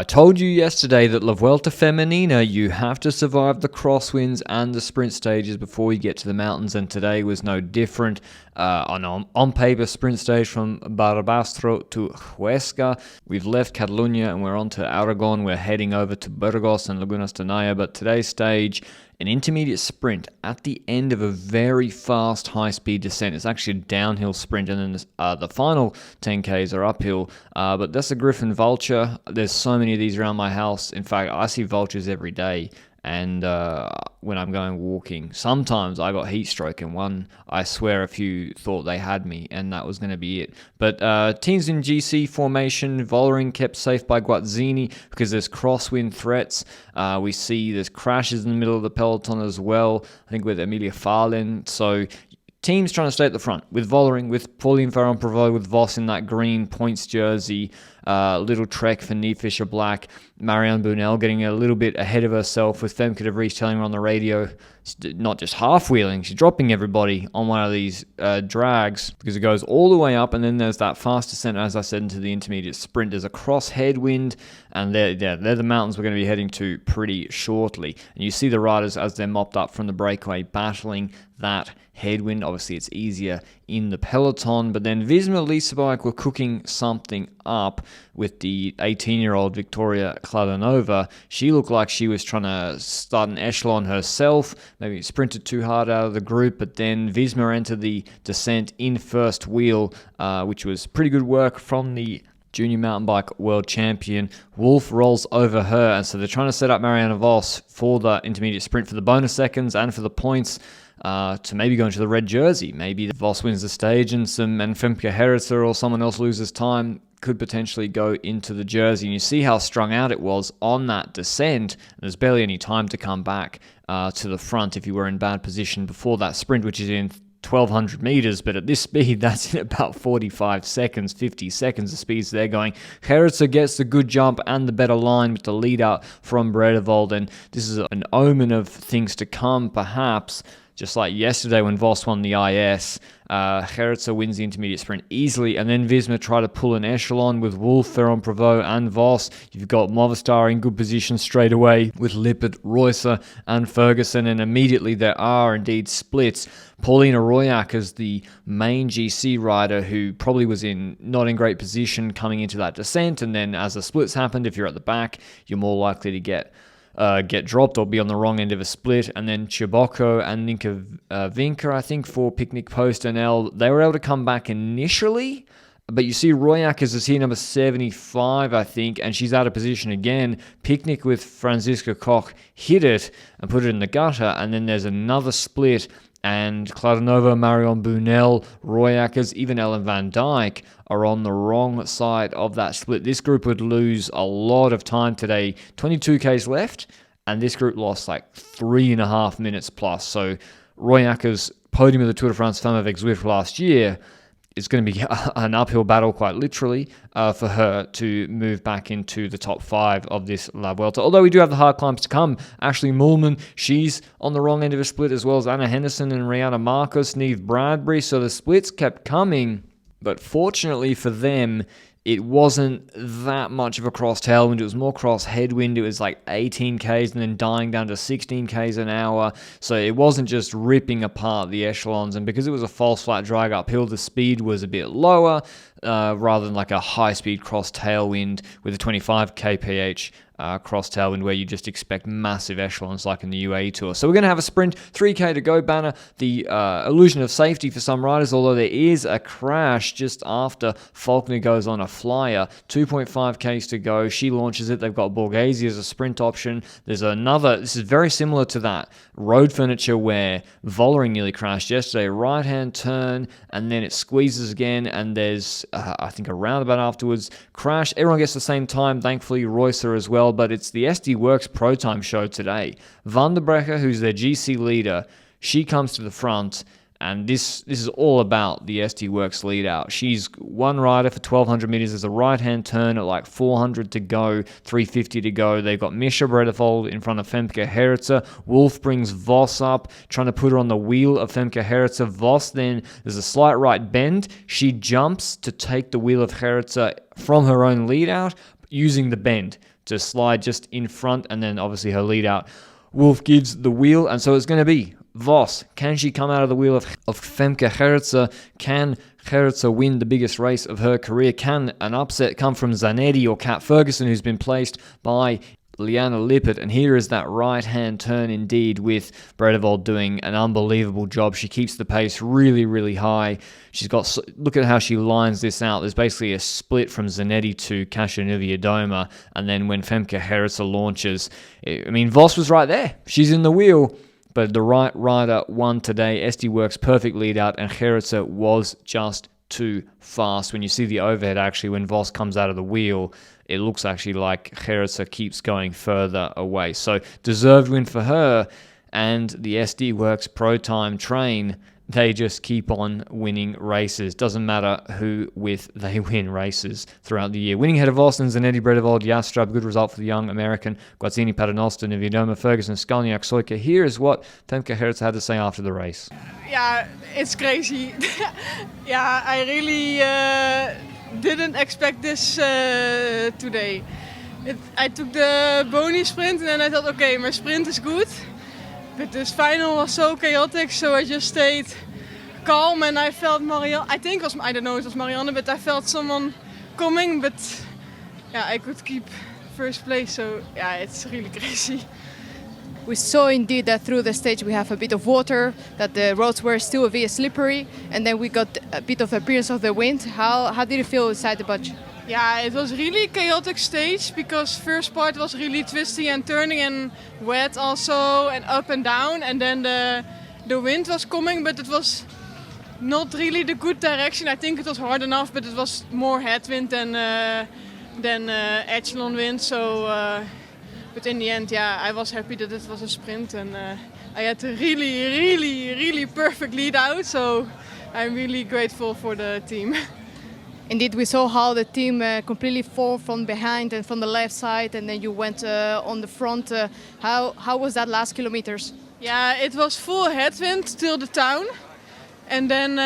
I told you yesterday that La Vuelta Femenina, you have to survive the crosswinds and the sprint stages before you get to the mountains, and today was no different. On paper, sprint stage from Barbastro to Huesca. We've left Catalunya and we're on to Aragon. We're heading over to Burgos and Lagunas de Naya, but today's stage, an intermediate sprint at the end of a very fast high-speed descent. It's actually a downhill sprint, and then the final 10Ks are uphill. But that's a Griffin Vulture. There's so many of these around my house. In fact, I see vultures every day. And when I'm going walking, sometimes I got heat stroke, and one, I swear a few thought they had me, and that was going to be it. But teams in GC formation, Vollering kept safe by Guazzini because there's crosswind threats. We see there's crashes in the middle of the peloton as well, I think with Emilia Farlin. So teams trying to stay at the front with Vollering, with Pauline Ferrand-Prévot, with Vos in that green points jersey. Little trek for Niamh Fisher-Black. Marianne Bunel getting a little bit ahead of herself with Femke de Vries telling her on the radio, not just half-wheeling, she's dropping everybody on one of these drags because it goes all the way up, and then there's that fast descent, as I said, into the intermediate sprint. There's a cross headwind, and they're the mountains we're going to be heading to pretty shortly. And you see the riders as they're mopped up from the breakaway battling that headwind. Obviously, it's easier in the peloton, but then Visma Leasebike were cooking something up with the 18-year-old Victoria Kladanova. She looked like she was trying to start an echelon herself, maybe sprinted too hard out of the group, but then Visma entered the descent in first wheel, which was pretty good work from the junior mountain bike world champion. Wolf rolls over her, and so they're trying to set up Marianne Vos for the intermediate sprint for the bonus seconds and for the points. To maybe go into the red jersey. Maybe the Vos wins the stage and Femke Heretzer or someone else loses time, could potentially go into the jersey. And you see how strung out it was on that descent. There's barely any time to come back to the front if you were in bad position before that sprint, which is in 1,200 meters, but at this speed, that's in about 45 seconds, 50 seconds, the speeds they're going. Heretzer gets the good jump and the better line with the lead out from Bredevold, and this is an omen of things to come, perhaps. Just like yesterday when Vos won the IS, Heretzer wins the intermediate sprint easily, and then Visma try to pull an echelon with Wolf, Ferrand-Prévot, and Vos. You've got Movistar in good position straight away with Lippert, Reusser, and Ferguson, and immediately there are indeed splits. Paulina Royac is the main GC rider who probably was not in great position coming into that descent, and then as the splits happened, if you're at the back, you're more likely to get dropped or be on the wrong end of a split. And then Chiboko and Ninka Vinka, I think, for Picnic Post NL, they were able to come back initially, but you see Royac is here number 75, I think, and she's out of position again. Picnic with Franziska Koch hit it and put it in the gutter, and then there's another split, and Kladanova, Marion Bunel, Royackers, even Ellen Van Dijk are on the wrong side of that split. This group would lose a lot of time today. 22Ks left, and this group lost like 3.5 minutes plus. So Royackers' podium of the Tour de France Femme avec Zwift last year is going to be an uphill battle, quite literally, for her to move back into the top 5 of this La Vuelta. Although we do have the hard climbs to come. Ashley Moolman, she's on the wrong end of a split, as well as Anna Henderson and Rihanna Marcos, Neve Bradbury. So the splits kept coming, but fortunately for them, it wasn't that much of a cross tailwind. It was more cross headwind. It was like 18 Ks and then dying down to 16 Ks an hour. So it wasn't just ripping apart the echelons. And because it was a false flat drag uphill, the speed was a bit lower rather than like a high-speed cross tailwind with a 25 kph cross tailwind where you just expect massive echelons like in the UAE Tour. So we're going to have a sprint, 3K to go banner, the illusion of safety for some riders, although there is a crash just after Faulkner goes on a flyer. 2.5 Ks to go. She launches it. They've got Borghese as a sprint option. There's another, this is very similar to that road furniture where Vollering nearly crashed yesterday. Right-hand turn, and then it squeezes again, and there's, I think, a roundabout afterwards. Crash. Everyone gets the same time, thankfully, Reusser as well. But it's the SD Works Pro Time show today. Van der Breggen, who's their GC leader, she comes to the front, and this is all about the SD Works lead out. She's one rider for 1,200 meters. There's a right-hand turn at like 400 to go, 350 to go. They've got Misha Bredevold in front of Femke Heretzer. Wolf brings Vos up, trying to put her on the wheel of Femke Heretzer. Vos then, there's a slight right bend. She jumps to take the wheel of Heretzer from her own lead out. using the bend to slide just in front, and then obviously her lead out. Wolf gives the wheel, and so it's going to be Vos. Can she come out of the wheel of Femke Gerritsen? Can Gerritsen win the biggest race of her career? Can an upset come from Zanetti or Kat Ferguson, who's been placed by Liana Lippert? And here is that right-hand turn indeed, with Bredevold doing an unbelievable job. She keeps the pace really, really high. She's got, look at how she lines this out. There's basically a split from Zanetti to Kasia-Niewiadoma, and then when Femke Gerritsen launches, I mean, Vos was right there. She's in the wheel, but the right rider won today. SD works perfect lead out, and Gerritsen was just too fast. When you see the overhead, actually, when Vos comes out of the wheel, it looks actually like Gerritsen keeps going further away. So deserved win for her, and the SD Works Pro Time train, they just keep on winning races. Doesn't matter who with, they win races throughout the year. Winning ahead of Austin, Zanetti, Bredevold, Jastrab, good result for the young American. Guazzini, Paternoster, Niewiadoma, Ferguson, Skalniak, Soika. Here is what Femke Gerritsen had to say after the race. Yeah, it's crazy. Yeah, I really didn't expect this today. I took the bony sprint and then I thought, okay, my sprint is good. But this final was so chaotic, so I just stayed calm and I felt Marianne, I don't know if it was Marianne, but I felt someone coming, but yeah, I could keep first place, so yeah, it's really crazy. We saw indeed that through the stage we have a bit of water, that the roads were still a bit slippery, and then we got a bit of appearance of the wind. How did you feel inside the bunch? Yeah, it was really chaotic stage because first part was really twisty and turning and wet also and up and down, and then the wind was coming, but it was not really the good direction. I think it was hard enough, but it was more headwind than echelon wind. So, but in the end, yeah, I was happy that it was a sprint, and I had a really perfect lead out. So I'm really grateful for the team. Indeed, we saw how the team completely fought from behind and from the left side, and then you went on the front. How was that last kilometers? Yeah, it was full headwind till the town, and then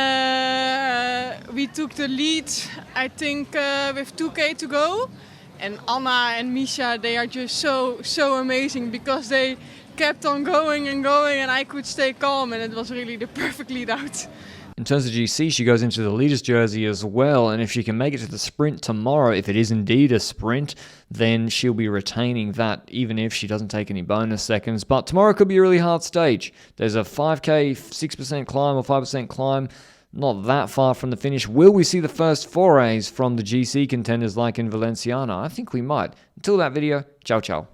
we took the lead, I think, with 2K to go. And Anna and Misha, they are just so amazing because they kept on going and going, and I could stay calm, and it was really the perfect lead out. In terms of GC, she goes into the leader's jersey as well, and if she can make it to the sprint tomorrow, if it is indeed a sprint, then she'll be retaining that, even if she doesn't take any bonus seconds. But tomorrow could be a really hard stage. There's a 5K, 6% climb or 5% climb, not that far from the finish. Will we see the first forays from the GC contenders like in Valenciana? I think we might. Until that video, ciao ciao.